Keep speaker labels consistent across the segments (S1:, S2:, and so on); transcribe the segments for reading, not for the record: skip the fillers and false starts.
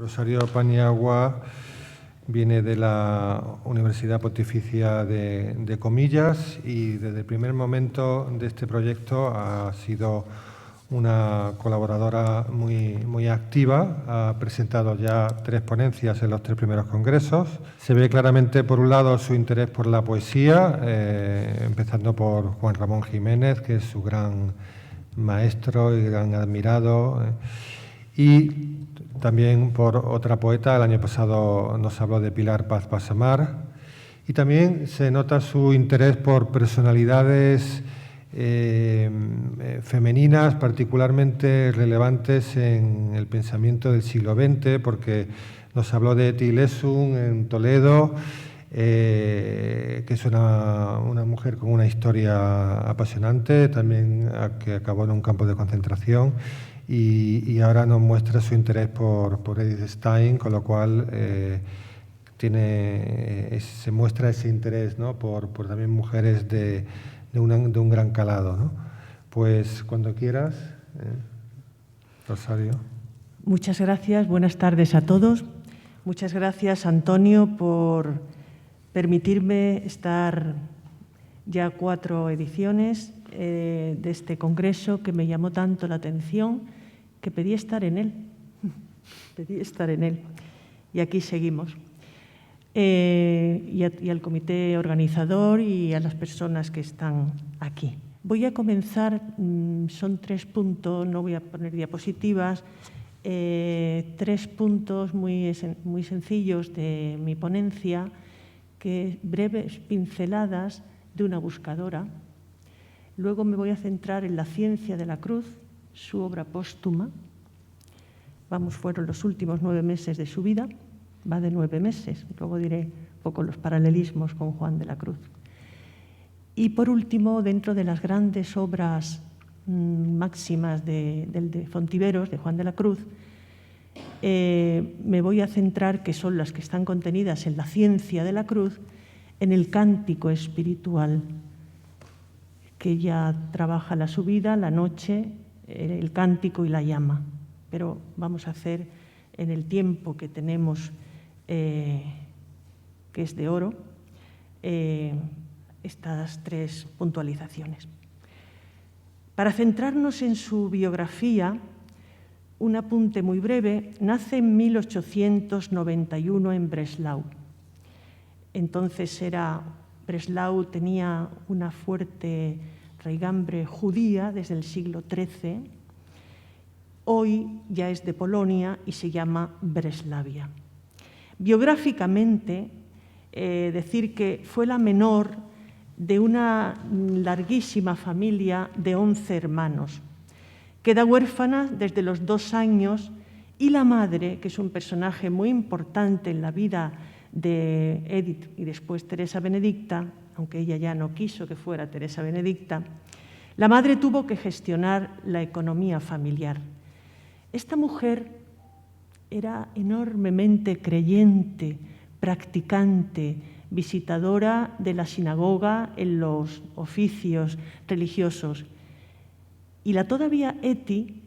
S1: Rosario Paniagua viene de la Universidad Pontificia de Comillas y desde el primer momento de este proyecto ha sido una colaboradora muy activa. Ha presentado ya 3 ponencias en los 3 primeros congresos. Se ve claramente, por un lado, su interés por la poesía, empezando por Juan Ramón Jiménez, que es su gran maestro y gran admirado, y también por otra poeta. El año pasado nos habló de Pilar Paz Pasamar, y también se nota su interés por personalidades femeninas particularmente relevantes en el pensamiento del siglo XX, porque nos habló de Etty Lessing en Toledo, que es una mujer con una historia apasionante, también que acabó en un campo de concentración, y ahora nos muestra su interés por Edith Stein, con lo cual se muestra ese interés, ¿no?, por también mujeres de un gran calado, ¿no? Pues cuando quieras, Rosario.
S2: Muchas gracias, buenas tardes a todos. Muchas gracias, Antonio, por permitirme estar ya 4 ediciones de este congreso que me llamó tanto la atención que pedí estar en él. Pedí estar en él. Y aquí seguimos. Y al comité organizador y a las personas que están aquí. Voy a comenzar, son 3 puntos, no voy a poner diapositivas, 3 puntos muy sencillos de mi ponencia, que breves pinceladas de una buscadora. Luego me voy a centrar en la ciencia de la cruz, su obra póstuma. Fueron los últimos 9 meses de su vida. Va de 9 meses, luego diré un poco los paralelismos con Juan de la Cruz. Y por último, dentro de las grandes obras máximas de Fontiveros, de Juan de la Cruz, me voy a centrar, que son las que están contenidas en la ciencia de la cruz, en el cántico espiritual, que ella trabaja la subida, la noche, el cántico y la llama. Pero vamos a hacer en el tiempo que tenemos, que es de oro, estas 3 puntualizaciones. Para centrarnos en su biografía, un apunte muy breve. Nace en 1891 en Breslau. Entonces Breslau tenía una fuerte raigambre judía desde el siglo XIII. Hoy ya es de Polonia y se llama Breslavia. Biográficamente, decir que fue la menor de una larguísima familia de 11 hermanos. Queda huérfana desde los 2 años y la madre, que es un personaje muy importante en la vida de Edith y después Teresa Benedicta, aunque ella ya no quiso que fuera Teresa Benedicta, la madre tuvo que gestionar la economía familiar. Esta mujer era enormemente creyente, practicante, visitadora de la sinagoga en los oficios religiosos. Y la todavía Etty,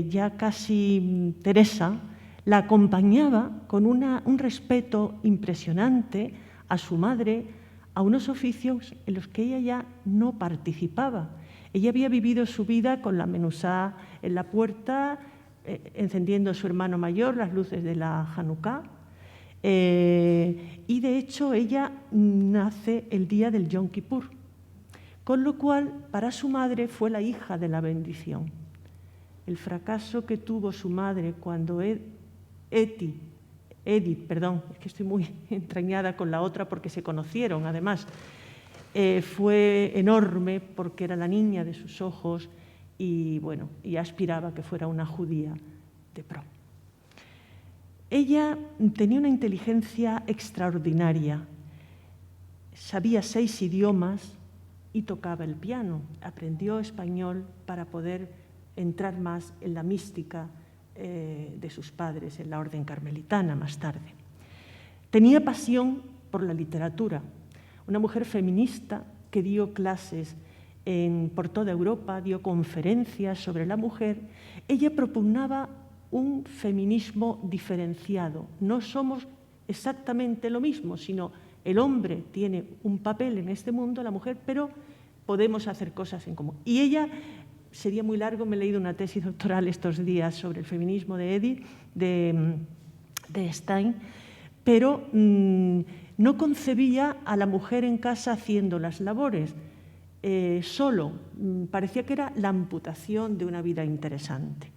S2: ya casi Teresa, la acompañaba con un respeto impresionante a su madre, a unos oficios en los que ella ya no participaba. Ella había vivido su vida con la menusá en la puerta, encendiendo a su hermano mayor las luces de la Hanukkah, y de hecho ella nace el día del Yom Kippur, con lo cual para su madre fue la hija de la bendición. El fracaso que tuvo su madre cuando Edith, es que estoy muy entrañada con la otra porque se conocieron además, fue enorme porque era la niña de sus ojos y aspiraba que fuera una judía de pro. Ella tenía una inteligencia extraordinaria, sabía 6 idiomas y tocaba el piano. Aprendió español para poder entrar más en la mística de sus padres, en la orden carmelitana más tarde. Tenía pasión por la literatura, una mujer feminista que dio clases por toda Europa, dio conferencias sobre la mujer. Ella propugnaba un feminismo diferenciado. No somos exactamente lo mismo, sino el hombre tiene un papel en este mundo, la mujer, pero podemos hacer cosas en común. Y ella, sería muy largo, me he leído una tesis doctoral estos días sobre el feminismo de Edith, de Stein, pero no concebía a la mujer en casa haciendo las labores solo. Parecía que era la amputación de una vida interesante.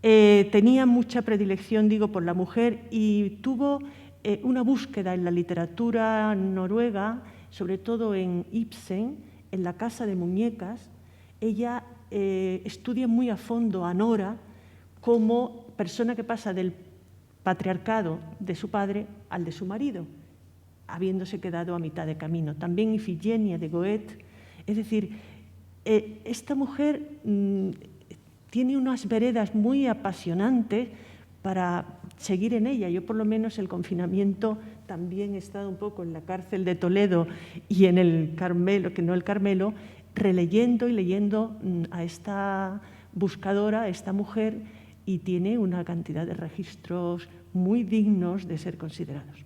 S2: Tenía mucha predilección, digo, por la mujer y tuvo una búsqueda en la literatura noruega, sobre todo en Ibsen, en La casa de muñecas. Ella estudia muy a fondo a Nora como persona que pasa del patriarcado de su padre al de su marido, habiéndose quedado a mitad de camino. También Ifigenia de Goethe. Es decir, esta mujer tiene unas veredas muy apasionantes para seguir en ella. Yo, por lo menos, el confinamiento también he estado un poco en la cárcel de Toledo y en el Carmelo, que no el Carmelo, releyendo y leyendo a esta buscadora, a esta mujer, y tiene una cantidad de registros muy dignos de ser considerados.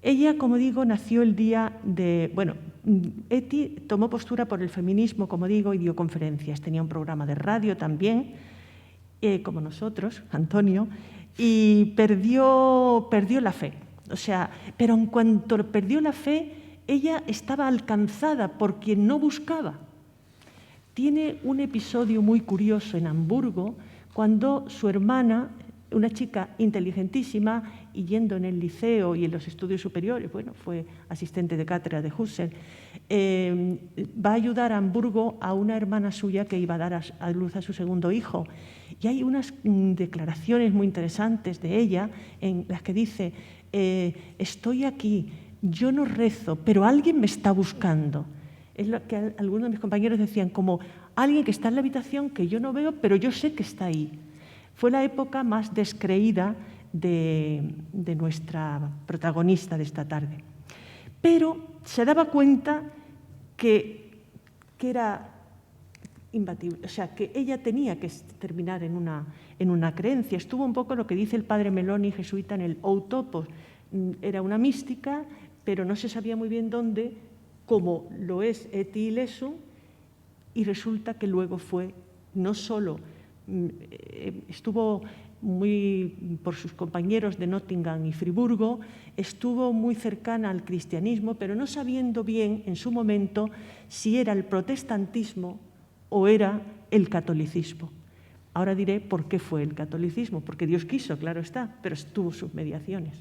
S2: Ella, como digo, nació el día de... Bueno, Eti tomó postura por el feminismo, como digo, y dio conferencias. Tenía un programa de radio también, como nosotros, Antonio, y perdió la fe. O sea, pero en cuanto perdió la fe, ella estaba alcanzada por quien no buscaba. Tiene un episodio muy curioso en Hamburgo, cuando su hermana, una chica inteligentísima, y yendo en el liceo y en los estudios superiores, bueno, fue asistente de cátedra de Husserl, va a ayudar a Hamburgo a una hermana suya que iba a dar a luz a su segundo hijo. Y hay unas declaraciones muy interesantes de ella en las que dice, estoy aquí, yo no rezo, pero alguien me está buscando. Es lo que algunos de mis compañeros decían, como alguien que está en la habitación que yo no veo, pero yo sé que está ahí. Fue la época más descreída de nuestra protagonista de esta tarde. Pero se daba cuenta que era imbatible, o sea, que ella tenía que terminar en una creencia. Estuvo un poco lo que dice el padre Meloni, jesuita, en el Outopos. Era una mística, pero no se sabía muy bien dónde, como lo es Eti y Lesu, y resulta que luego fue no solo... estuvo muy por sus compañeros de Nottingham y Friburgo, estuvo muy cercana al cristianismo, pero no sabiendo bien en su momento si era el protestantismo o era el catolicismo. Ahora diré por qué fue el catolicismo, porque Dios quiso, claro está, pero tuvo sus mediaciones.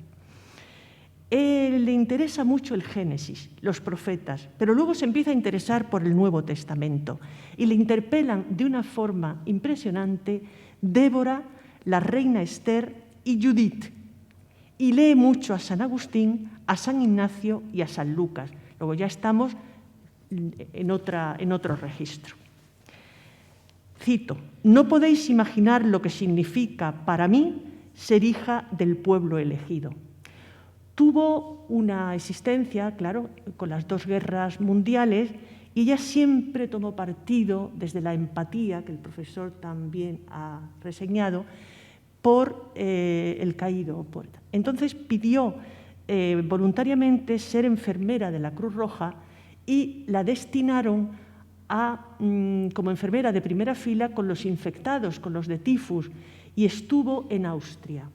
S2: Le interesa mucho el Génesis, los profetas, pero luego se empieza a interesar por el Nuevo Testamento y le interpelan de una forma impresionante Débora, la reina Esther y Judith. Y lee mucho a San Agustín, a San Ignacio y a San Lucas. Luego ya estamos en otro registro. Cito, no podéis imaginar lo que significa para mí ser hija del pueblo elegido. Tuvo una existencia, claro, con las dos guerras mundiales, y ella siempre tomó partido, desde la empatía, que el profesor también ha reseñado, por el caído. Entonces pidió voluntariamente ser enfermera de la Cruz Roja y la destinaron como enfermera de primera fila con los infectados, con los de tifus, y estuvo en Austria.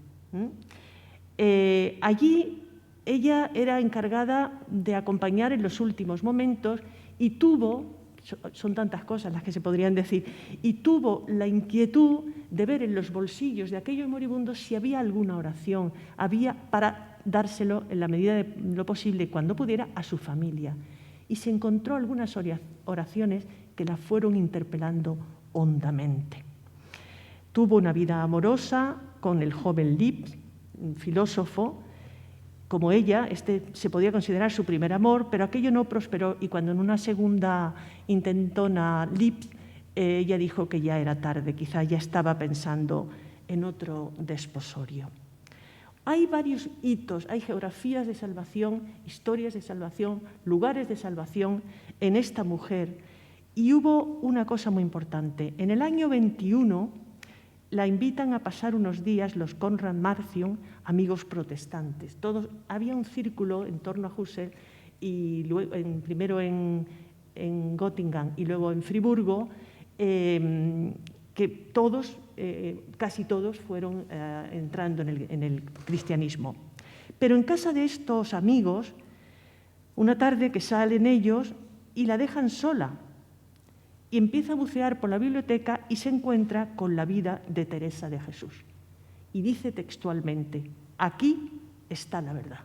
S2: Allí ella era encargada de acompañar en los últimos momentos y tuvo, son tantas cosas las que se podrían decir, y tuvo la inquietud de ver en los bolsillos de aquellos moribundos si había alguna oración, para dárselo en la medida de lo posible, cuando pudiera, a su familia. Y se encontró algunas oraciones que la fueron interpelando hondamente. Tuvo una vida amorosa con el joven Lipps, un filósofo. Como ella, se podía considerar su primer amor, pero aquello no prosperó y cuando en una segunda intentona Lipps, ella dijo que ya era tarde, quizá ya estaba pensando en otro desposorio. Hay varios hitos, hay geografías de salvación, historias de salvación, lugares de salvación en esta mujer. Y hubo una cosa muy importante. En el año 21, la invitan a pasar unos días los Konrad Marcion, amigos protestantes. Había un círculo en torno a Husserl, y luego, primero en Göttingen y luego en Friburgo, que todos, casi todos, fueron entrando en el cristianismo. Pero en casa de estos amigos, una tarde que salen ellos y la dejan sola, y empieza a bucear por la biblioteca y se encuentra con la vida de Teresa de Jesús. Y dice textualmente: aquí está la verdad.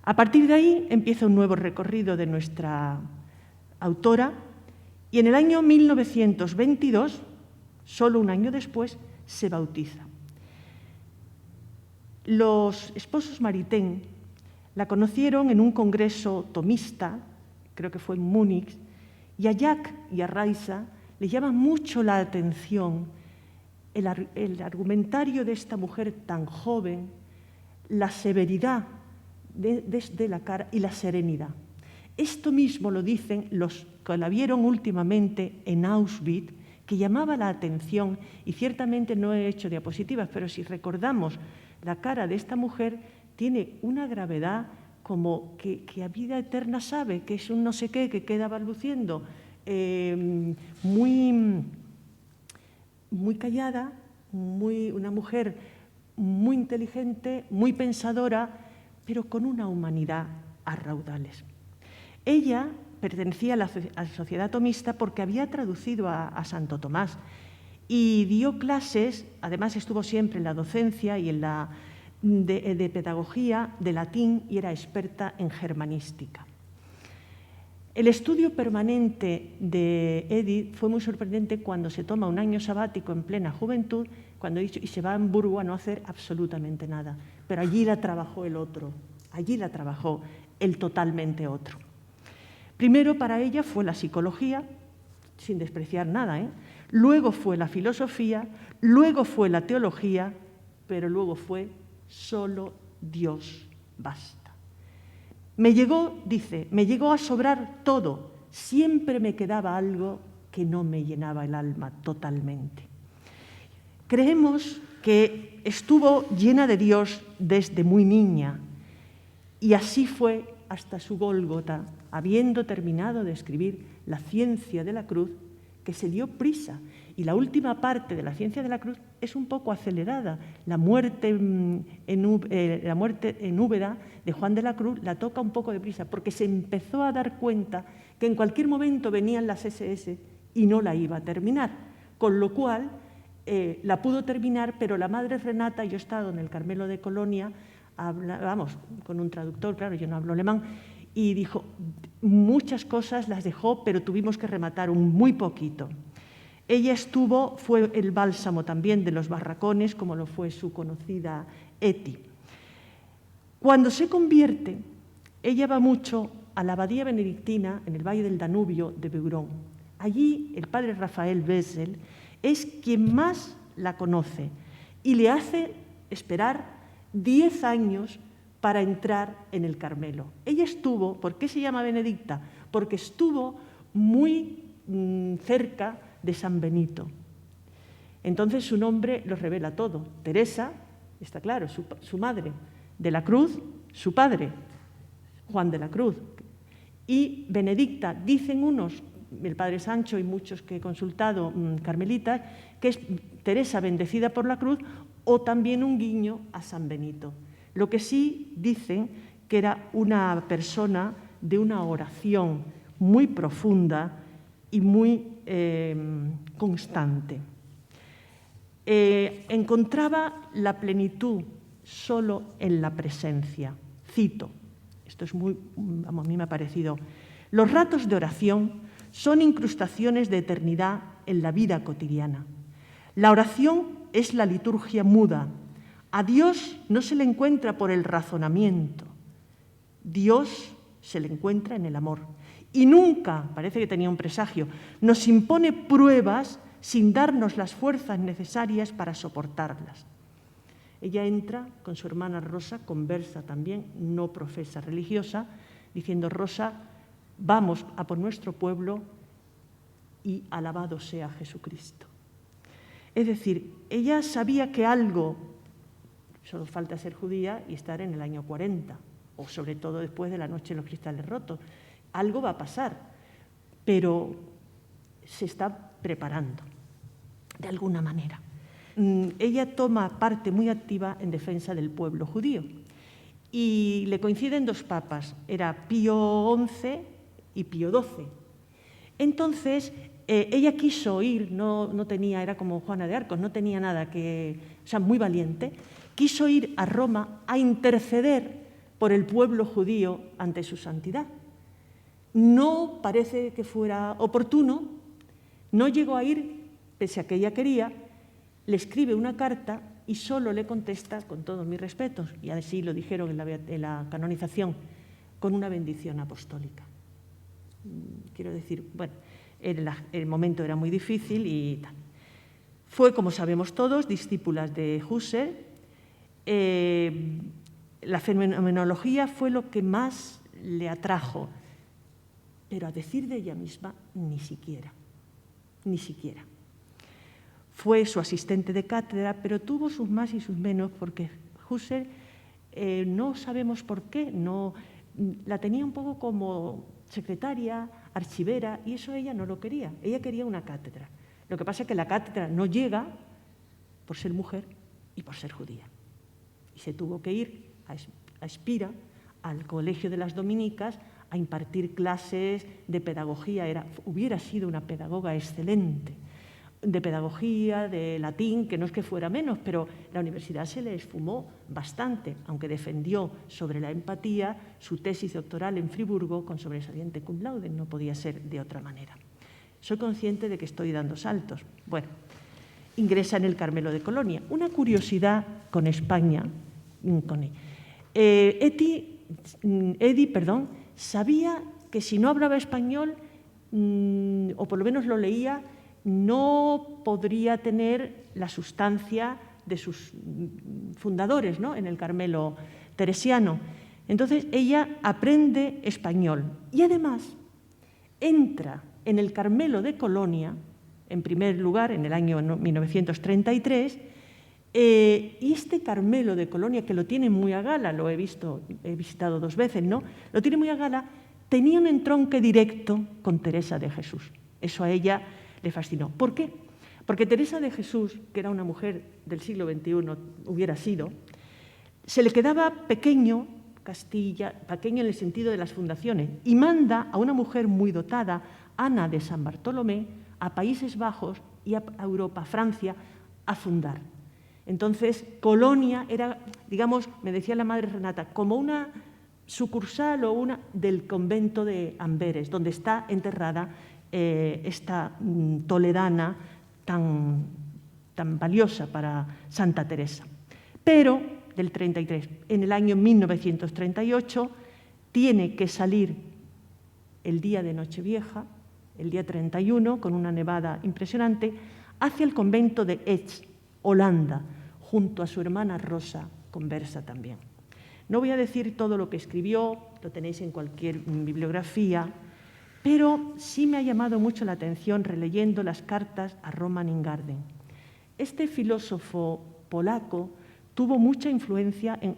S2: A partir de ahí empieza un nuevo recorrido de nuestra autora, y en el año 1922, solo un año después, se bautiza. Los esposos Maritain la conocieron en un congreso tomista, creo que fue en Múnich, y a Jacques y a Raisa les llama mucho la atención el argumentario de esta mujer tan joven, la severidad de la cara y la serenidad. Esto mismo lo dicen los que la vieron últimamente en Auschwitz, que llamaba la atención, y ciertamente no he hecho diapositivas, pero si recordamos la cara de esta mujer, tiene una gravedad como que a vida eterna sabe, que es un no sé qué que queda balbuciendo, muy callada, una mujer muy inteligente, muy pensadora, pero con una humanidad a raudales. Ella pertenecía a la sociedad tomista porque había traducido a Santo Tomás y dio clases, además estuvo siempre en la docencia y en la de pedagogía, de latín, y era experta en germanística. El estudio permanente de Edith fue muy sorprendente cuando se toma un año sabático en plena juventud, y se va a Hamburgo a no hacer absolutamente nada. Pero allí la trabajó el otro, allí la trabajó el totalmente otro. Primero para ella fue la psicología, sin despreciar nada, luego fue la filosofía, luego fue la teología, pero luego fue solo Dios basta. Dice, me llegó a sobrar todo, siempre me quedaba algo que no me llenaba el alma totalmente. Creemos que estuvo llena de Dios desde muy niña, y así fue hasta su Gólgota, habiendo terminado de escribir La ciencia de la cruz, que se dio prisa. Y la última parte de La ciencia de la cruz es un poco acelerada. La muerte en Úbeda de Juan de la Cruz la toca un poco de prisa, porque se empezó a dar cuenta que en cualquier momento venían las SS y no la iba a terminar. Con lo cual la pudo terminar, pero la madre Renata, yo he estado en el Carmelo de Colonia, con un traductor, claro, yo no hablo alemán, y dijo, muchas cosas las dejó, pero tuvimos que rematar muy poquito. Ella fue el bálsamo también de los barracones, como lo fue su conocida Eti. Cuando se convierte, ella va mucho a la abadía benedictina en el Valle del Danubio de Beurón. Allí el padre Rafael Wessel es quien más la conoce y le hace esperar 10 años para entrar en el Carmelo. Ella estuvo, ¿por qué se llama Benedicta? Porque estuvo muy cerca de San Benito. Entonces su nombre lo revela todo. Teresa, está claro, su madre, de la Cruz, su padre, Juan de la Cruz. Y Benedicta, dicen unos, el padre Sancho y muchos que he consultado, carmelitas, que es Teresa bendecida por la cruz, o también un guiño a San Benito. Lo que sí dicen que era una persona de una oración muy profunda y muy constante. Encontraba la plenitud solo en la presencia. Cito, esto es a mí me ha parecido, los ratos de oración son incrustaciones de eternidad en la vida cotidiana. La oración es la liturgia muda. A Dios no se le encuentra por el razonamiento. Dios se le encuentra en el amor. Y nunca, parece que tenía un presagio, nos impone pruebas sin darnos las fuerzas necesarias para soportarlas. Ella entra con su hermana Rosa, conversa también, no profesa religiosa, diciendo, Rosa, vamos a por nuestro pueblo y alabado sea Jesucristo. Es decir, ella sabía que algo, solo falta ser judía y estar en el año 40, o sobre todo después de la noche de los cristales rotos. Algo va a pasar, pero se está preparando, de alguna manera. Ella toma parte muy activa en defensa del pueblo judío y le coinciden dos papas, era Pío XI y Pío XII. Entonces, ella quiso ir, no tenía, era como Juana de Arcos, no tenía nada que, o sea, muy valiente, quiso ir a Roma a interceder por el pueblo judío ante su santidad. No parece que fuera oportuno, no llegó a ir, pese a que ella quería, le escribe una carta y solo le contesta, con todos mis respetos, y así lo dijeron en la canonización, con una bendición apostólica. Quiero decir, bueno, el momento era muy difícil y tal. Fue, como sabemos todos, discípula de Husserl. La fenomenología fue lo que más le atrajo, pero a decir de ella misma, ni siquiera. Fue su asistente de cátedra, pero tuvo sus más y sus menos, porque Husserl, no sabemos por qué, la tenía un poco como secretaria, archivera, y eso ella no lo quería. Ella quería una cátedra. Lo que pasa es que la cátedra no llega por ser mujer y por ser judía. Y se tuvo que ir a Espira, al Colegio de las Dominicas, a impartir clases de pedagogía. Hubiera sido una pedagoga excelente, de pedagogía, de latín, que no es que fuera menos, pero la universidad se le esfumó bastante, aunque defendió sobre la empatía su tesis doctoral en Friburgo con sobresaliente cum laude, no podía ser de otra manera. Soy consciente de que estoy dando saltos. Bueno, ingresa en el Carmelo de Colonia. Una curiosidad con España, Eddy, sabía que si no hablaba español, o por lo menos lo leía, no podría tener la sustancia de sus fundadores, ¿no?, en el Carmelo teresiano. Entonces, ella aprende español y además entra en el Carmelo de Colonia, en primer lugar, en el año 1933, y este Carmelo de Colonia, que lo tiene muy a gala, lo he visitado 2 veces, ¿no?, lo tiene muy a gala, tenía un entronque directo con Teresa de Jesús. Eso a ella le fascinó. ¿Por qué? Porque Teresa de Jesús, que era una mujer del siglo XXI, hubiera sido, se le quedaba pequeño Castilla, pequeño en el sentido de las fundaciones, y manda a una mujer muy dotada, Ana de San Bartolomé, a Países Bajos y a Europa, Francia, a fundar. Entonces, Colonia era, digamos, me decía la madre Renata, como una sucursal o una del convento de Amberes, donde está enterrada esta toledana tan valiosa para Santa Teresa. Pero, del 33, en el año 1938, tiene que salir el día de Nochevieja, el día 31, con una nevada impresionante, hacia el convento de Etz, Holanda, junto a su hermana Rosa, conversa también. No voy a decir todo lo que escribió, lo tenéis en cualquier bibliografía, pero sí me ha llamado mucho la atención releyendo las cartas a Roman Ingarden. Este filósofo polaco tuvo mucha influencia en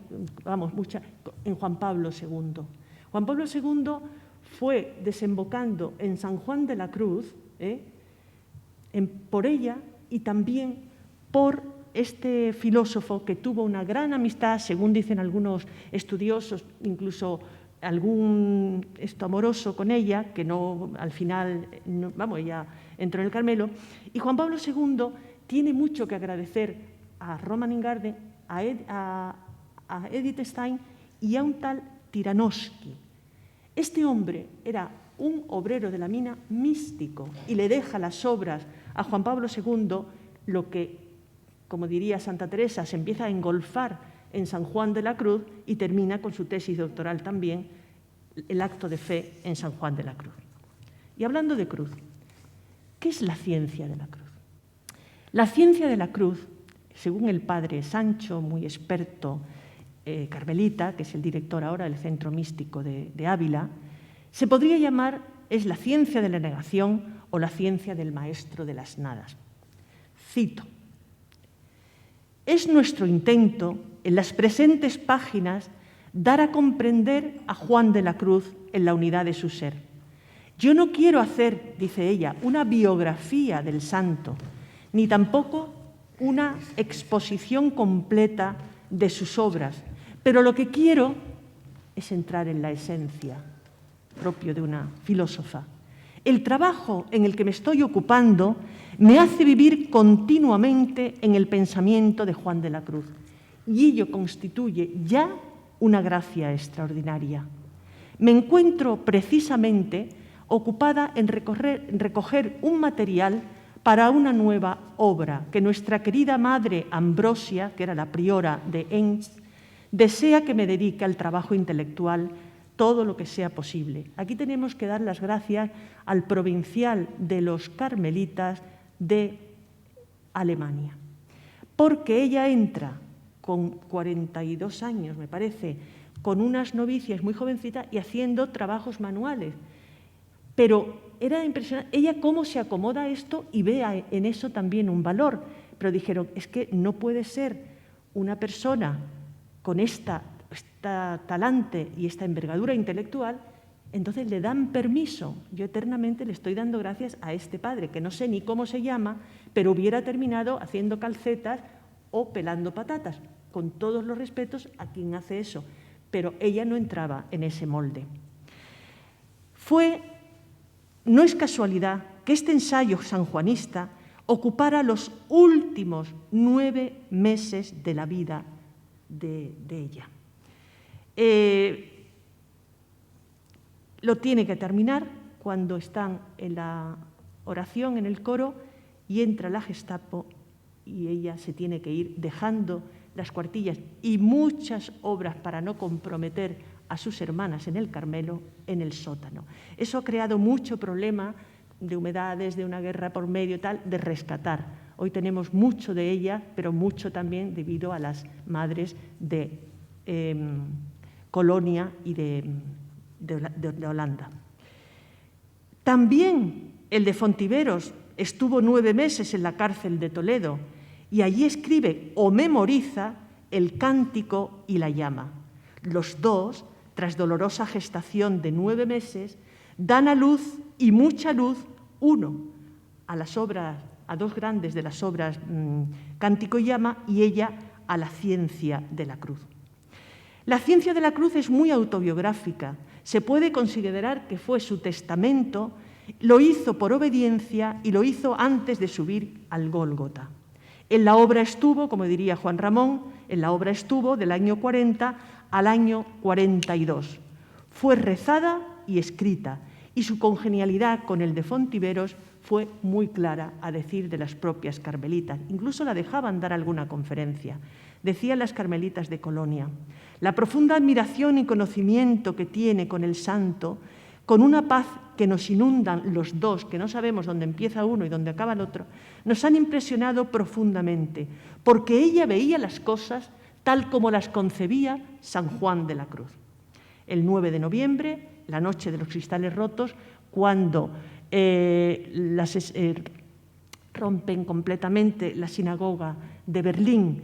S2: Juan Pablo II. Juan Pablo II fue desembocando en San Juan de la Cruz, por ella y también por este filósofo que tuvo una gran amistad, según dicen algunos estudiosos, incluso algún amoroso con ella, que no, al final, ella entró en el Carmelo. Y Juan Pablo II tiene mucho que agradecer a Roman Ingarden, a Edith Stein y a un tal Tyranowski. Este hombre era un obrero de la mina místico y le deja las obras a Juan Pablo II, lo que, como diría Santa Teresa, se empieza a engolfar en San Juan de la Cruz y termina con su tesis doctoral también, el acto de fe en San Juan de la Cruz. Y hablando de cruz, ¿qué es la ciencia de la cruz? La ciencia de la cruz, según el padre Sancho, muy experto carmelita, que es el director ahora del Centro Místico de Ávila, se podría llamar, es la ciencia de la negación o la ciencia del maestro de las nadas. Cito, Es nuestro intento, en las presentes páginas, dar a comprender a Juan de la Cruz en la unidad de su ser. Yo no quiero hacer, dice ella, una biografía del santo, ni tampoco una exposición completa de sus obras, pero lo que quiero es entrar en la esencia propio de una filósofa. El trabajo en el que me estoy ocupando me hace vivir continuamente en el pensamiento de Juan de la Cruz, y ello constituye ya una gracia extraordinaria. Me encuentro precisamente ocupada en recoger un material para una nueva obra que nuestra querida madre Ambrosia, que era la priora de Enns, desea que me dedique al trabajo intelectual todo lo que sea posible. Aquí tenemos que dar las gracias al provincial de los carmelitas de Alemania, porque ella entra con 42 años, me parece, con unas novicias muy jovencitas y haciendo trabajos manuales. Pero era impresionante, ella cómo se acomoda a esto y ve en eso también un valor. Pero dijeron, es que no puede ser una persona con esta talante y esta envergadura intelectual, entonces le dan permiso. Yo eternamente le estoy dando gracias a este padre, que no sé ni cómo se llama, pero hubiera terminado haciendo calcetas o pelando patatas, con todos los respetos a quien hace eso. Pero ella no entraba en ese molde. No es casualidad que este ensayo sanjuanista ocupara los últimos 9 meses de la vida de ella. Lo tiene que terminar cuando están en la oración, en el coro, y entra la Gestapo y ella se tiene que ir dejando las cuartillas y muchas obras para no comprometer a sus hermanas en el Carmelo, en el sótano. Eso ha creado mucho problema de humedades, de una guerra por medio, tal, de rescatar. Hoy tenemos mucho de ella, pero mucho también debido a las madres de Colonia y de Holanda. También el de Fontiveros estuvo 9 meses en la cárcel de Toledo y allí escribe o memoriza el Cántico y la Llama. Los dos, tras dolorosa gestación de 9 meses, dan a luz y mucha luz, uno, a las obras, a 2 grandes de las obras Cántico y Llama, y ella a la ciencia de la cruz. La ciencia de la cruz es muy autobiográfica. Se puede considerar que fue su testamento, lo hizo por obediencia y lo hizo antes de subir al Gólgota. En la obra estuvo, como diría Juan Ramón, en la obra estuvo del año 40 al año 42. Fue rezada y escrita, y su congenialidad con el de Fontiveros fue muy clara, a decir de las propias carmelitas. Incluso la dejaban dar alguna conferencia. Decían las carmelitas de Colonia: la profunda admiración y conocimiento que tiene con el santo, con una paz que nos inundan los dos, que no sabemos dónde empieza uno y dónde acaba el otro, nos han impresionado profundamente, porque ella veía las cosas tal como las concebía San Juan de la Cruz. El 9 de noviembre, la noche de los cristales rotos, cuando rompen completamente la sinagoga de Berlín,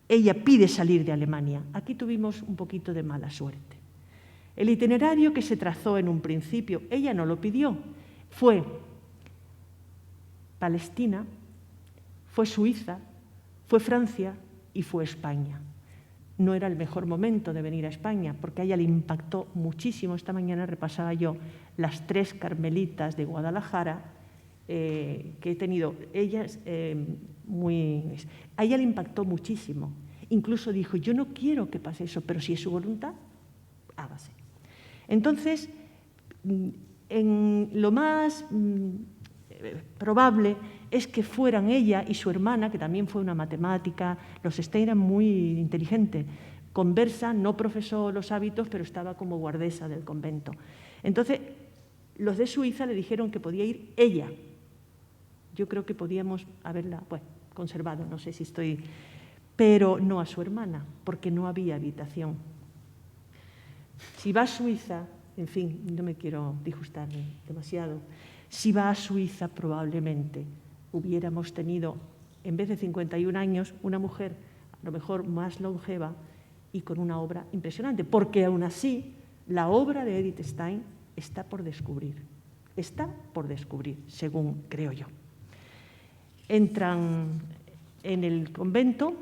S2: ella pide salir de Alemania. Aquí tuvimos un poquito de mala suerte. El itinerario que se trazó en un principio, ella no lo pidió, fue Palestina, fue Suiza, fue Francia y fue España. No era el mejor momento de venir a España, porque a ella le impactó muchísimo. Esta mañana repasaba yo las 3 carmelitas de Guadalajara que he tenido. A ella le impactó muchísimo. Incluso dijo, yo no quiero que pase eso, pero si es su voluntad, hágase. Entonces, lo más probable es que fueran ella y su hermana, que también fue una matemática. Los Stein eran muy inteligentes. Conversa, no profesó los hábitos, pero estaba como guardesa del convento. Entonces, los de Suiza le dijeron que podía ir ella. Yo creo que podíamos haberla conservado, no sé si estoy... pero no a su hermana, porque no había habitación. Si va a Suiza, en fin, no me quiero disgustar demasiado, si va a Suiza probablemente hubiéramos tenido en vez de 51 años, una mujer a lo mejor más longeva y con una obra impresionante, porque aún así la obra de Edith Stein está por descubrir, según creo yo. Entran en el convento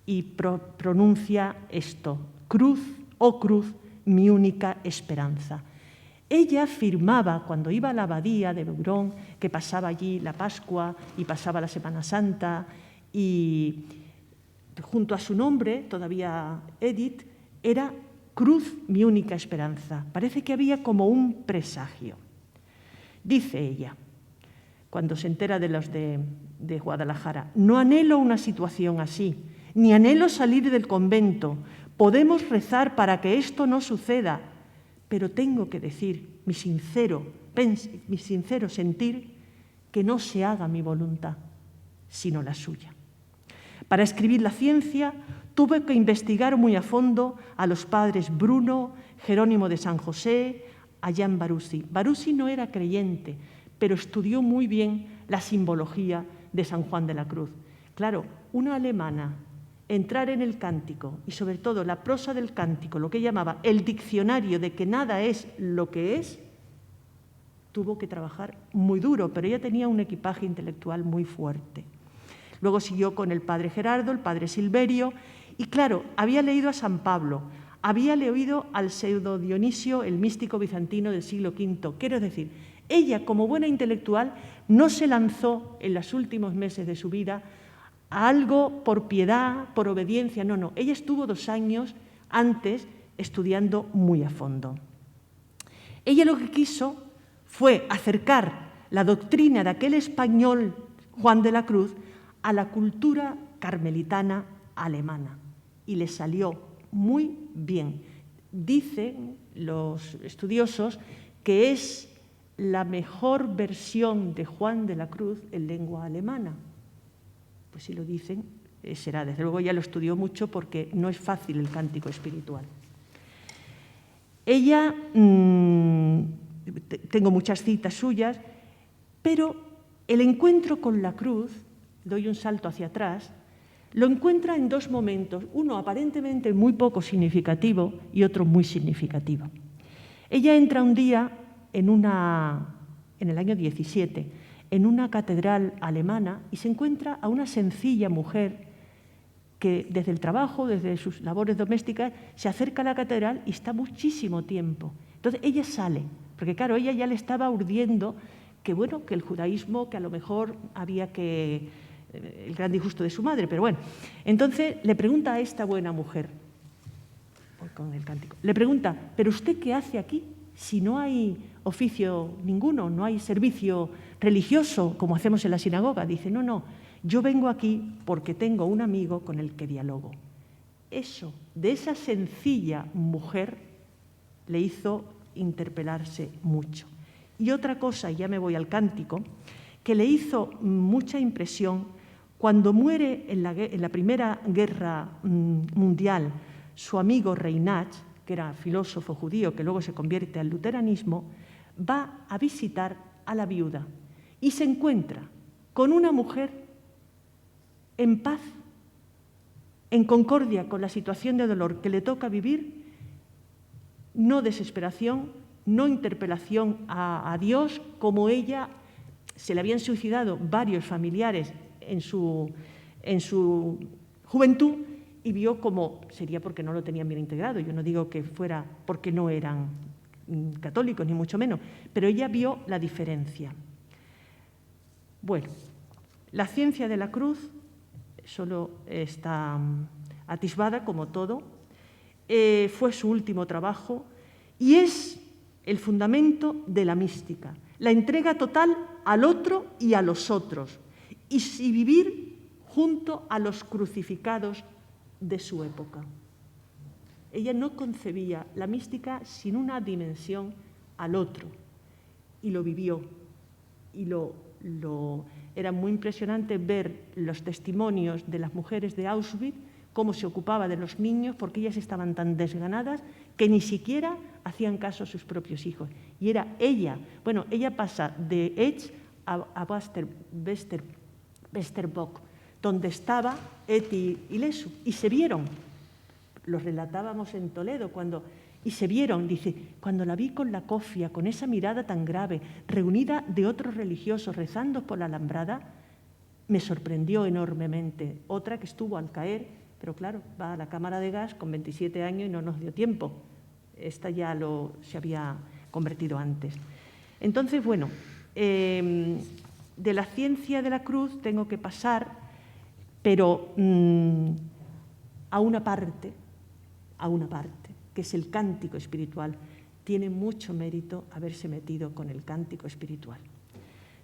S2: y pronuncia esto: cruz, oh cruz, mi única esperanza. Ella afirmaba, cuando iba a la abadía de Beurón, que pasaba allí la Pascua y pasaba la Semana Santa, y junto a su nombre, todavía Edith, era cruz, mi única esperanza. Parece que había como un presagio. Dice ella, cuando se entera de los de Guadalajara: no anhelo una situación así, ni anhelo salir del convento. Podemos rezar para que esto no suceda, pero tengo que decir, mi sincero sentir, que no se haga mi voluntad, sino la suya. Para escribir La ciencia tuve que investigar muy a fondo a los padres Bruno, Jerónimo de San José, a Jan Barussi. Barussi no era creyente, pero estudió muy bien la simbología de San Juan de la Cruz. Claro, una alemana, entrar en el cántico y sobre todo la prosa del cántico, lo que llamaba el diccionario de que nada es lo que es, tuvo que trabajar muy duro, pero ella tenía un equipaje intelectual muy fuerte. Luego siguió con el padre Gerardo, el padre Silverio, y claro, había leído a San Pablo, había leído al pseudo Dionisio, el místico bizantino del siglo V. Quiero decir, ella, como buena intelectual, no se lanzó en los últimos meses de su vida a algo por piedad, por obediencia, no. Ella estuvo 2 años antes estudiando muy a fondo. Ella lo que quiso fue acercar la doctrina de aquel español Juan de la Cruz a la cultura carmelitana alemana y le salió muy bien. Dicen los estudiosos que es la mejor versión de Juan de la Cruz en lengua alemana. Pues si lo dicen, será. Desde luego ella lo estudió mucho porque no es fácil el cántico espiritual. Ella, tengo muchas citas suyas, pero el encuentro con la cruz, doy un salto hacia atrás, lo encuentra en 2 momentos, uno aparentemente muy poco significativo y otro muy significativo. Ella entra un día en el año 17, en una catedral alemana y se encuentra a una sencilla mujer que desde el trabajo, desde sus labores domésticas, se acerca a la catedral y está muchísimo tiempo. Entonces ella sale, porque claro, ella ya le estaba urdiendo que bueno, que el judaísmo, que a lo mejor había que el gran disgusto de su madre, pero bueno. Entonces le pregunta a esta buena mujer, con el cántico, le pregunta: ¿pero usted qué hace aquí si no hay oficio ninguno, no hay servicio religioso como hacemos en la sinagoga? Dice: no, yo vengo aquí porque tengo un amigo con el que dialogo. Eso, de esa sencilla mujer, le hizo interpelarse mucho. Y otra cosa, y ya me voy al cántico, que le hizo mucha impresión cuando muere en la Primera Guerra Mundial su amigo Reinach, que era filósofo judío que luego se convierte al luteranismo, va a visitar a la viuda y se encuentra con una mujer en paz, en concordia con la situación de dolor que le toca vivir, no desesperación, no interpelación a Dios, como ella se le habían suicidado varios familiares en su juventud y vio como sería porque no lo tenían bien integrado. Yo no digo que fuera porque no eran católicos, ni mucho menos, pero ella vio la diferencia. Bueno, la ciencia de la cruz solo está atisbada, como todo, fue su último trabajo y es el fundamento de la mística, la entrega total al otro y a los otros, y vivir junto a los crucificados de su época. Ella no concebía la mística sin una dimensión al otro, y lo vivió. Y era muy impresionante ver los testimonios de las mujeres de Auschwitz, cómo se ocupaba de los niños, porque ellas estaban tan desganadas que ni siquiera hacían caso a sus propios hijos. Y era ella, bueno, ella pasa de Etz a Westerbock, donde estaba Eti y Lesu, y se vieron. Los relatábamos en Toledo y se vieron, dice, cuando la vi con la cofia, con esa mirada tan grave, reunida de otros religiosos rezando por la alambrada, me sorprendió enormemente. Otra que estuvo al caer, pero claro, va a la cámara de gas con 27 años y no nos dio tiempo. Esta ya se había convertido antes. Entonces, bueno, de la ciencia de la cruz tengo que pasar, pero a una parte, que es el cántico espiritual. Tiene mucho mérito haberse metido con el cántico espiritual.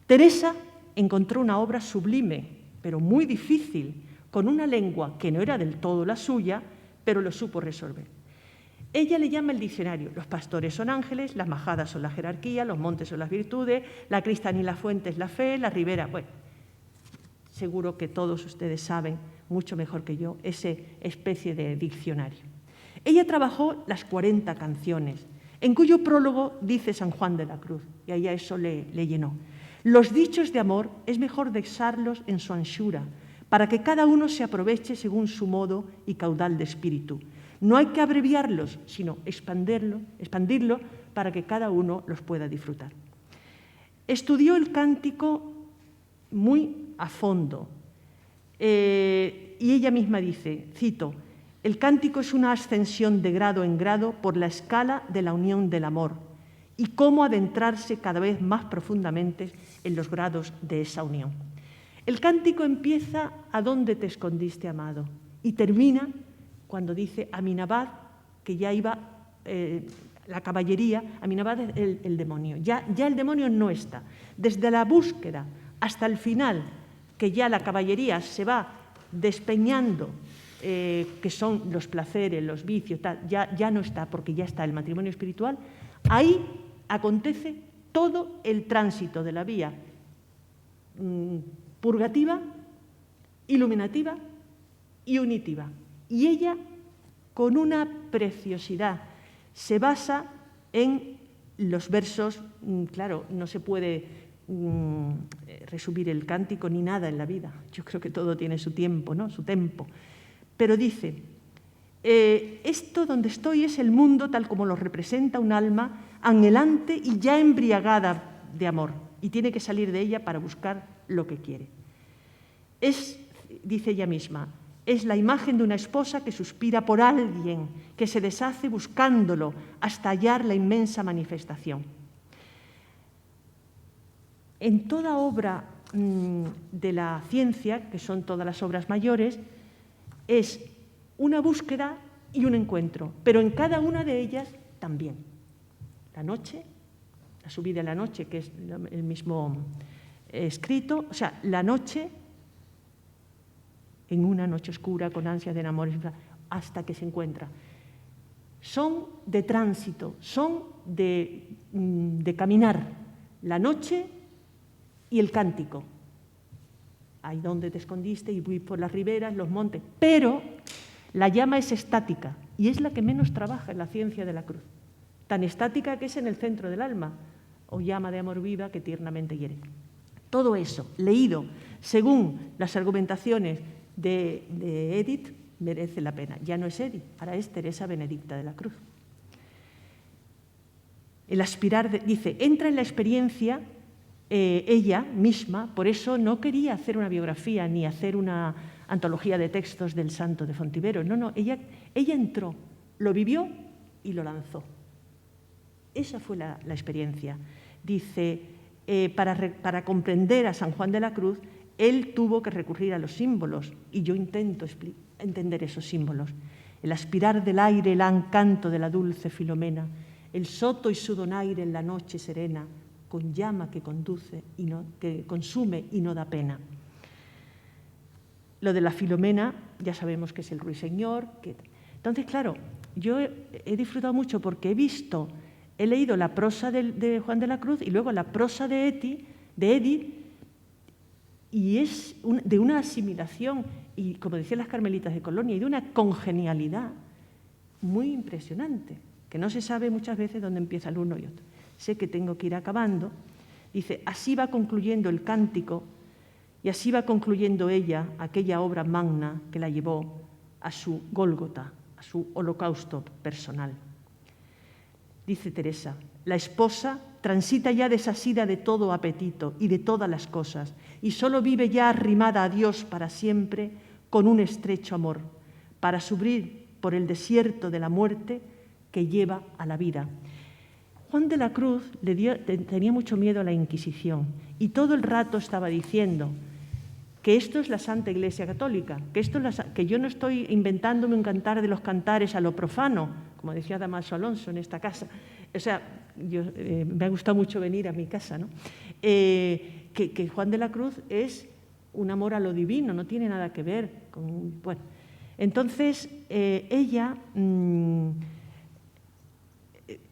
S2: Teresa encontró una obra sublime, pero muy difícil, con una lengua que no era del todo la suya, pero lo supo resolver. Ella le llama el diccionario: los pastores son ángeles, las majadas son la jerarquía, los montes son las virtudes, la cristalina fuente es la fe, la ribera... Bueno, seguro que todos ustedes saben, mucho mejor que yo, esa especie de diccionario. Ella trabajó las 40 canciones, en cuyo prólogo dice San Juan de la Cruz, y a ella eso le llenó. Los dichos de amor es mejor dejarlos en su anchura, para que cada uno se aproveche según su modo y caudal de espíritu. No hay que abreviarlos, sino expandirlo para que cada uno los pueda disfrutar. Estudió el cántico muy a fondo, y ella misma dice, cito, el cántico es una ascensión de grado en grado por la escala de la unión del amor y cómo adentrarse cada vez más profundamente en los grados de esa unión. El cántico empieza a dónde te escondiste, amado, y termina cuando dice Aminabad, que ya iba la caballería, Aminabad es el demonio, ya el demonio no está. Desde la búsqueda hasta el final, que ya la caballería se va despeñando, que son los placeres, los vicios, tal, ya no está, porque ya está el matrimonio espiritual, ahí acontece todo el tránsito de la vía purgativa, iluminativa y unitiva. Y ella, con una preciosidad, se basa en los versos, claro, no se puede resumir el cántico ni nada en la vida. Yo creo que todo tiene su tiempo, ¿no? Su tempo. Pero dice, esto donde estoy es el mundo tal como lo representa un alma anhelante y ya embriagada de amor, y tiene que salir de ella para buscar lo que quiere. Es, dice ella misma, es la imagen de una esposa que suspira por alguien, que se deshace buscándolo hasta hallar la inmensa manifestación. En toda obra de la ciencia, que son todas las obras mayores, es una búsqueda y un encuentro, pero en cada una de ellas también. La noche, la subida a la noche, que es el mismo escrito, o sea, la noche, en una noche oscura, con ansias de enamores, hasta que se encuentra. Son de tránsito, son de caminar, la noche y el cántico. Ahí donde te escondiste y voy por las riberas, los montes. Pero la llama es estática y es la que menos trabaja en la ciencia de la cruz. Tan estática que es en el centro del alma, o llama de amor viva que tiernamente hiere. Todo eso, leído según las argumentaciones de Edith, merece la pena. Ya no es Edith, ahora es Teresa Benedicta de la Cruz. El aspirar, dice, entra en la experiencia ella misma, por eso no quería hacer una biografía ni hacer una antología de textos del santo de Fontivero. No, ella entró, lo vivió y lo lanzó. Esa fue la experiencia. Dice, para comprender a San Juan de la Cruz, él tuvo que recurrir a los símbolos y yo intento entender esos símbolos. El aspirar del aire, el encanto de la dulce Filomena, el soto y su donaire en la noche serena, con llama que conduce y que consume y no da pena. Lo de la Filomena ya sabemos que es el ruiseñor. Entonces, claro, yo he disfrutado mucho porque he leído la prosa de Juan de la Cruz y luego la prosa de Edith, y es de una asimilación y, como decían las carmelitas de Colonia, y de una congenialidad muy impresionante, que no se sabe muchas veces dónde empieza el uno y otro. Sé que tengo que ir acabando. Dice, así va concluyendo el cántico Y así va concluyendo ella aquella obra magna que la llevó a su Gólgota, a su holocausto personal. Dice Teresa, la esposa transita ya desasida de todo apetito y de todas las cosas, y solo vive ya arrimada a Dios para siempre con un estrecho amor, para subir por el desierto de la muerte que lleva a la vida. Juan de la Cruz tenía mucho miedo a la Inquisición y todo el rato estaba diciendo que esto es la Santa Iglesia Católica, que yo no estoy inventándome un cantar de los cantares a lo profano, como decía Damaso Alonso en esta casa. O sea, me ha gustado mucho venir a mi casa, ¿no? Que Juan de la Cruz es un amor a lo divino, no tiene nada que ver con... Bueno, entonces, ella,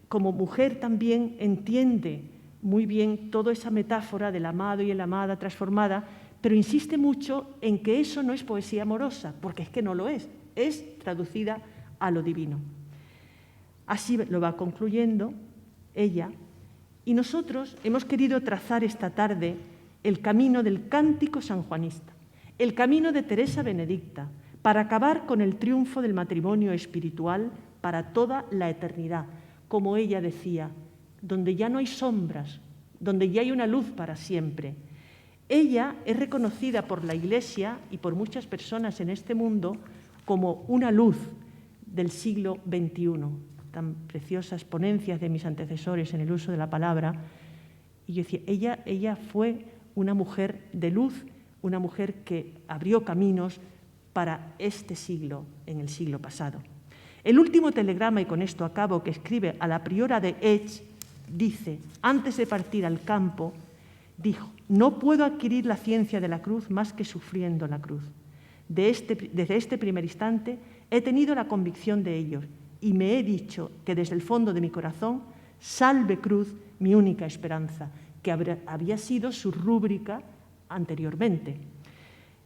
S2: como mujer también, entiende muy bien toda esa metáfora del amado y la amada transformada, pero insiste mucho en que eso no es poesía amorosa, porque es que no lo es traducida a lo divino. Así lo va concluyendo ella, y nosotros hemos querido trazar esta tarde el camino del cántico sanjuanista, el camino de Teresa Benedicta, para acabar con el triunfo del matrimonio espiritual para toda la eternidad, como ella decía, donde ya no hay sombras, donde ya hay una luz para siempre. Ella es reconocida por la Iglesia y por muchas personas en este mundo como una luz del siglo XXI. Tan preciosas ponencias de mis antecesores en el uso de la palabra. Y yo decía, ella fue una mujer de luz, una mujer que abrió caminos para este siglo, en el siglo pasado. El último telegrama, y con esto acabo, que escribe a la priora de Etx, dice, antes de partir al campo, dijo, no puedo adquirir la ciencia de la cruz más que sufriendo la cruz. Desde este primer instante he tenido la convicción de ello y me he dicho que desde el fondo de mi corazón, salve cruz, mi única esperanza, que había sido su rúbrica anteriormente.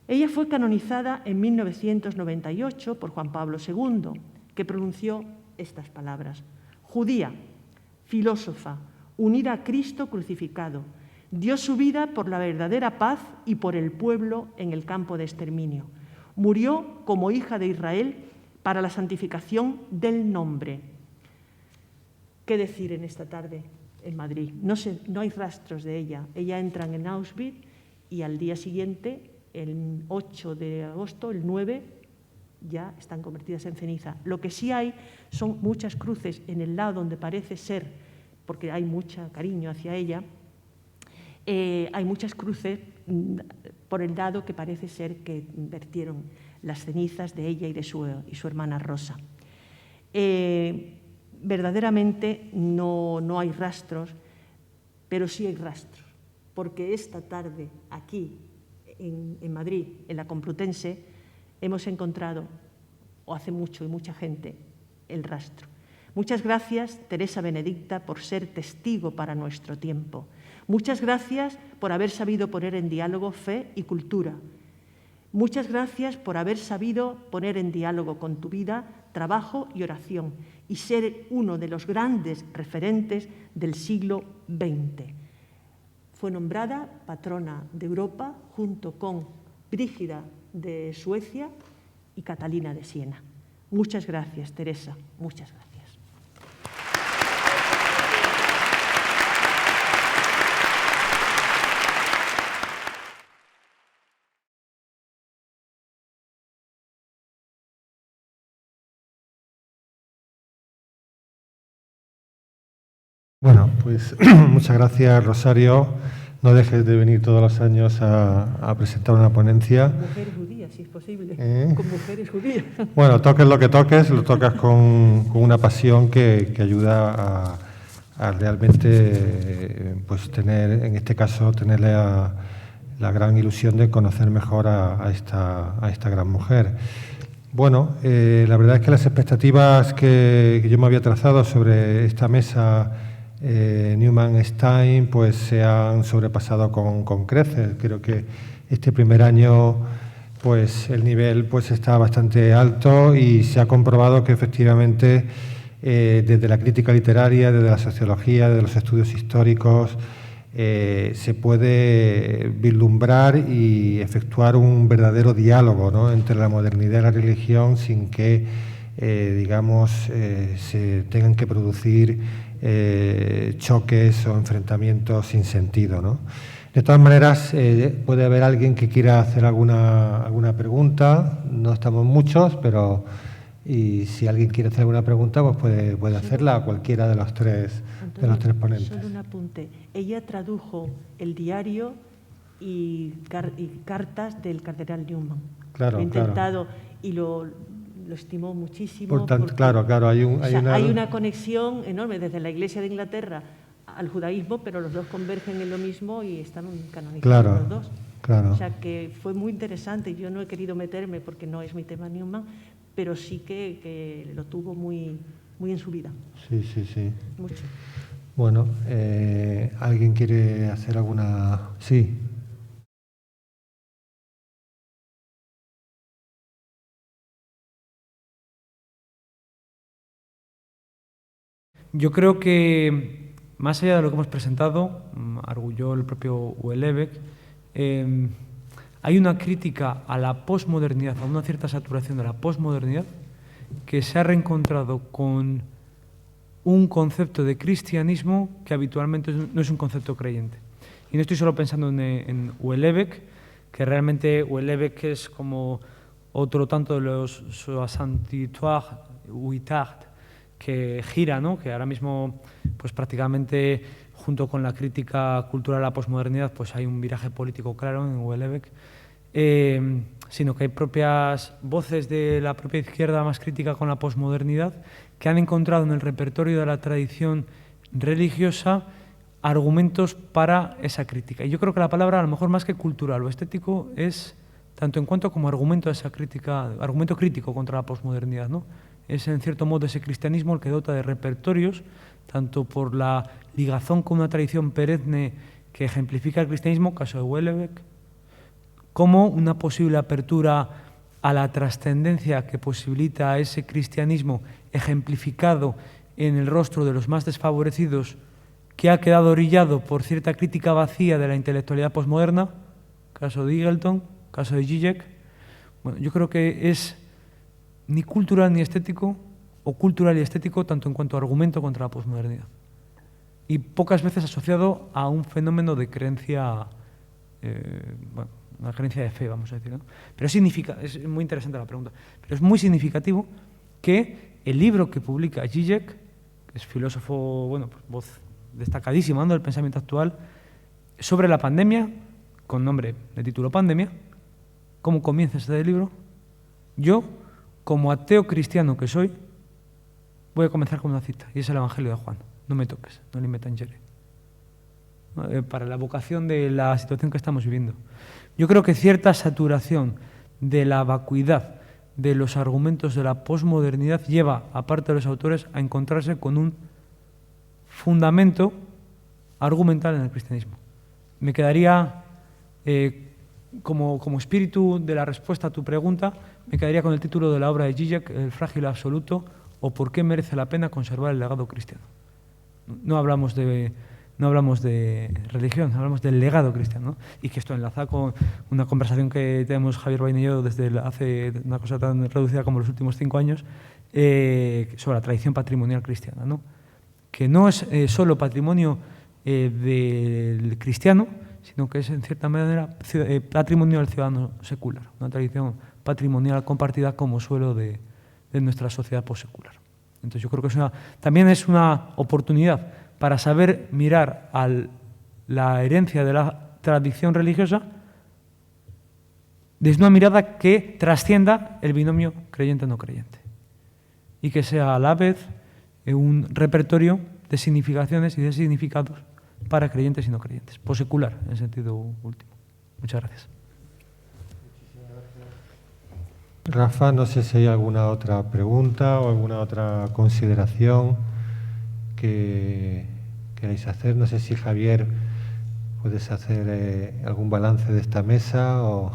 S2: Ella fue canonizada en 1998 por Juan Pablo II, que pronunció estas palabras. Judía, filósofa, unida a Cristo crucificado, dio su vida por la verdadera paz y por el pueblo en el campo de exterminio. Murió como hija de Israel para la santificación del nombre. ¿Qué decir en esta tarde en Madrid? No hay rastros de ella. Ella entra en Auschwitz y al día siguiente, el 8 de agosto, el 9, ya están convertidas en ceniza. Lo que sí hay son muchas cruces en el lado donde parece ser, porque hay mucho cariño hacia ella, hay muchas cruces por el lado que parece ser que vertieron las cenizas de ella y de su hermana Rosa. Verdaderamente no hay rastros, pero sí hay rastros, porque esta tarde aquí en Madrid, en la Complutense, hemos encontrado, o hace mucho y mucha gente, el rastro. Muchas gracias, Teresa Benedicta, por ser testigo para nuestro tiempo. Muchas gracias por haber sabido poner en diálogo fe y cultura. Muchas gracias por haber sabido poner en diálogo con tu vida trabajo y oración y ser uno de los grandes referentes del siglo XX. Fue nombrada patrona de Europa junto con Brígida de Suecia y Catalina de Siena. Muchas gracias, Teresa. Muchas gracias.
S1: Bueno, pues muchas gracias, Rosario. No dejes de venir todos los años a presentar una ponencia.
S2: Con mujeres judías, si es posible. Con mujeres judías.
S1: Bueno, toques lo que toques, lo tocas con una pasión que ayuda a realmente pues tener, en este caso, tener la gran ilusión de conocer mejor a esta gran mujer. Bueno, la verdad es que las expectativas que yo me había trazado sobre esta mesa Newman-Stein pues se han sobrepasado con creces. Creo que este primer año pues el nivel pues está bastante alto y se ha comprobado que efectivamente desde la crítica literaria, desde la sociología, desde los estudios históricos, se puede vislumbrar y efectuar un verdadero diálogo, ¿no?, entre la modernidad y la religión sin que, digamos, se tengan que producir choques o enfrentamientos sin sentido, ¿no? De todas maneras, puede haber alguien que quiera hacer alguna pregunta. No estamos muchos, pero y si alguien quiere hacer alguna pregunta, pues puede hacerla a cualquiera de los tres ponentes.
S2: Solo un apunte. Ella tradujo el diario y cartas del cardenal Newman.
S1: Claro,
S2: lo he intentado y lo estimó muchísimo.
S1: Por tanto, claro, hay
S2: una conexión enorme desde la Iglesia de Inglaterra al judaísmo, pero los dos convergen en lo mismo y están canonizados los dos.
S1: Claro.
S2: O sea que fue muy interesante. Yo no he querido meterme porque no es mi tema Newman, pero sí que lo tuvo muy, muy en su vida.
S1: Sí.
S2: Mucho.
S1: Bueno, ¿alguien quiere hacer alguna...? Sí.
S3: Yo creo que, más allá de lo que hemos presentado, arguyó el propio Houellebecq, hay una crítica a la posmodernidad, a una cierta saturación de la posmodernidad, que se ha reencontrado con un concepto de cristianismo que habitualmente no es un concepto creyente. Y no estoy solo pensando en Houellebecq, que realmente Houellebecq es como otro tanto de los soixante-trois huitard, que gira, ¿no?, que ahora mismo pues prácticamente junto con la crítica cultural a la posmodernidad pues hay un viraje político claro en Houellebecq, sino que hay propias voces de la propia izquierda más crítica con la posmodernidad que han encontrado en el repertorio de la tradición religiosa argumentos para esa crítica. Y yo creo que la palabra, a lo mejor más que cultural o estético, es tanto en cuanto como argumento a esa crítica, argumento crítico contra la posmodernidad, ¿no? Es en cierto modo ese cristianismo el que dota de repertorios, tanto por la ligazón con una tradición perenne que ejemplifica el cristianismo, caso de Houellebecq, como una posible apertura a la trascendencia que posibilita ese cristianismo ejemplificado en el rostro de los más desfavorecidos, que ha quedado orillado por cierta crítica vacía de la intelectualidad posmoderna, caso de Eagleton, caso de Zizek. Bueno, yo creo que es ni cultural ni estético, o cultural y estético tanto en cuanto a argumento contra la posmodernidad. Y pocas veces asociado a un fenómeno de creencia, una creencia de fe, vamos a decir, ¿no? Pero es muy interesante la pregunta, pero es muy significativo que el libro que publica Zizek, que es filósofo, bueno, pues voz destacadísima del pensamiento actual, sobre la pandemia, con nombre de título Pandemia, ¿cómo comienza este libro? Yo, como ateo cristiano que soy, voy a comenzar con una cita, y es el Evangelio de Juan. No me toques, no le metan yere. Para la vocación de la situación que estamos viviendo. Yo creo que cierta saturación de la vacuidad de los argumentos de la posmodernidad lleva, aparte de los autores, a encontrarse con un fundamento argumental en el cristianismo. Me quedaría, como espíritu de la respuesta a tu pregunta, me quedaría con el título de la obra de Zizek, El frágil absoluto, o ¿por qué merece la pena conservar el legado cristiano? No hablamos de religión, hablamos del legado cristiano, ¿no? Y que esto enlaza con una conversación que tenemos Javier Bain y yo desde hace una cosa tan reducida como los últimos 5 años, sobre la tradición patrimonial cristiana, ¿no? Que no es solo patrimonio del cristiano, sino que es en cierta manera patrimonio del ciudadano secular, una tradición patrimonial compartida como suelo de nuestra sociedad postsecular. Entonces yo creo que también es una oportunidad para saber mirar a la herencia de la tradición religiosa desde una mirada que trascienda el binomio creyente-no creyente y que sea a la vez un repertorio de significaciones y de significados para creyentes y no creyentes, postsecular en sentido último. Muchas gracias.
S1: Rafa, no sé si hay alguna otra pregunta o alguna otra consideración que queréis hacer. No sé si Javier puedes hacer algún balance de esta mesa o...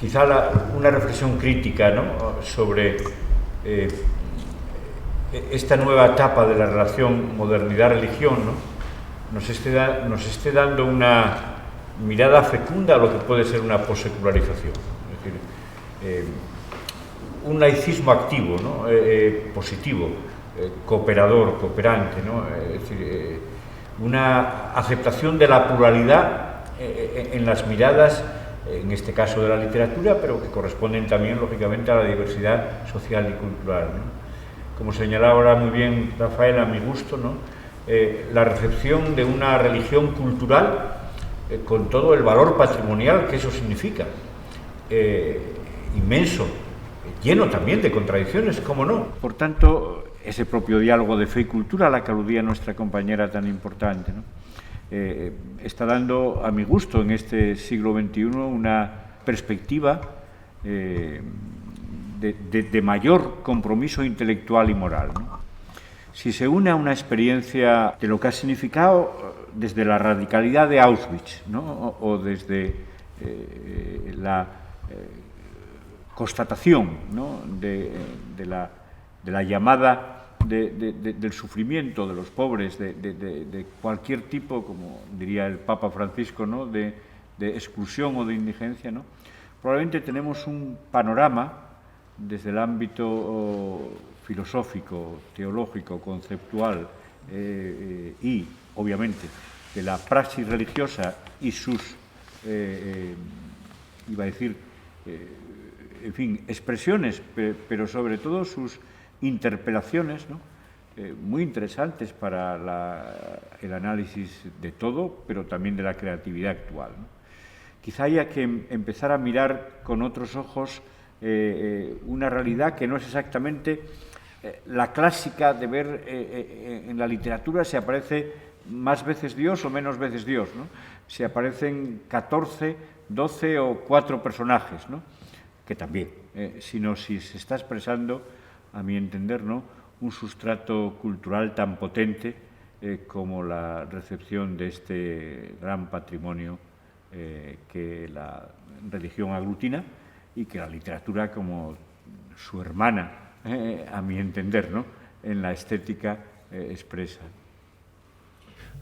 S4: Quizá una reflexión crítica, ¿no?, sobre esta nueva etapa de la relación modernidad-religión, ¿no?, nos esté dando una mirada fecunda a lo que puede ser una possecularización. Es decir, un laicismo activo, ¿no? Positivo, cooperador, cooperante, ¿no? Es decir, una aceptación de la pluralidad en las miradas, en este caso de la literatura, pero que corresponden también, lógicamente, a la diversidad social y cultural, ¿no? Como señalaba ahora muy bien Rafael, a mi gusto, ¿no? La recepción de una religión cultural con todo el valor patrimonial que eso significa, inmenso, lleno también de contradicciones, ¿cómo no? Por tanto, ese propio diálogo de fe y cultura a la que aludía nuestra compañera tan importante, ¿no? Está dando, a mi gusto, en este siglo XXI, una perspectiva de mayor compromiso intelectual y moral, ¿no? Si se une a una experiencia de lo que ha significado desde la radicalidad de Auschwitz, ¿no? o desde la constatación, ¿no? de la llamada del sufrimiento de los pobres, de cualquier tipo, como diría el Papa Francisco, ¿no? de exclusión o de indigencia, ¿no? Probablemente tenemos un panorama desde el ámbito filosófico, teológico, conceptual y, obviamente, de la praxis religiosa y sus, iba a decir, en fin, expresiones, pero sobre todo sus interpelaciones, ¿no? Muy interesantes para el análisis de todo, pero también de la creatividad actual, ¿no? Quizá haya que empezar a mirar con otros ojos una realidad que no es exactamente la clásica de ver en la literatura si aparece más veces Dios o menos veces Dios, ¿no? Si aparecen 14, 12 o 4 personajes, ¿no? Que también, sino si se está expresando, a mi entender, ¿no? Un sustrato cultural tan potente como la recepción de este gran patrimonio que la religión aglutina y que la literatura como su hermana, a mi entender, ¿no? En la estética expresa.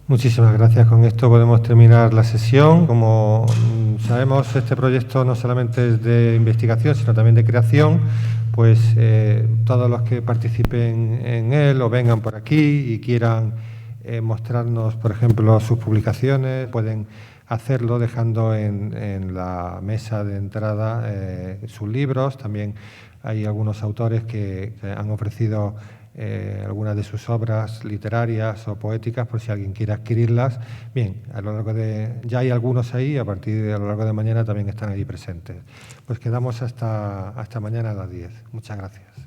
S1: Muchísimas gracias. Con esto podemos terminar la sesión. Como sabemos, este proyecto no solamente es de investigación, sino también de creación. Pues todos los que participen en él o vengan por aquí y quieran mostrarnos, por ejemplo, sus publicaciones, pueden hacerlo dejando en la mesa de entrada sus libros. También hay algunos autores que han ofrecido algunas de sus obras literarias o poéticas por si alguien quiere adquirirlas. Bien, a lo largo ya hay algunos ahí, a lo largo de mañana también están allí presentes. Pues quedamos hasta mañana a las 10. Muchas gracias.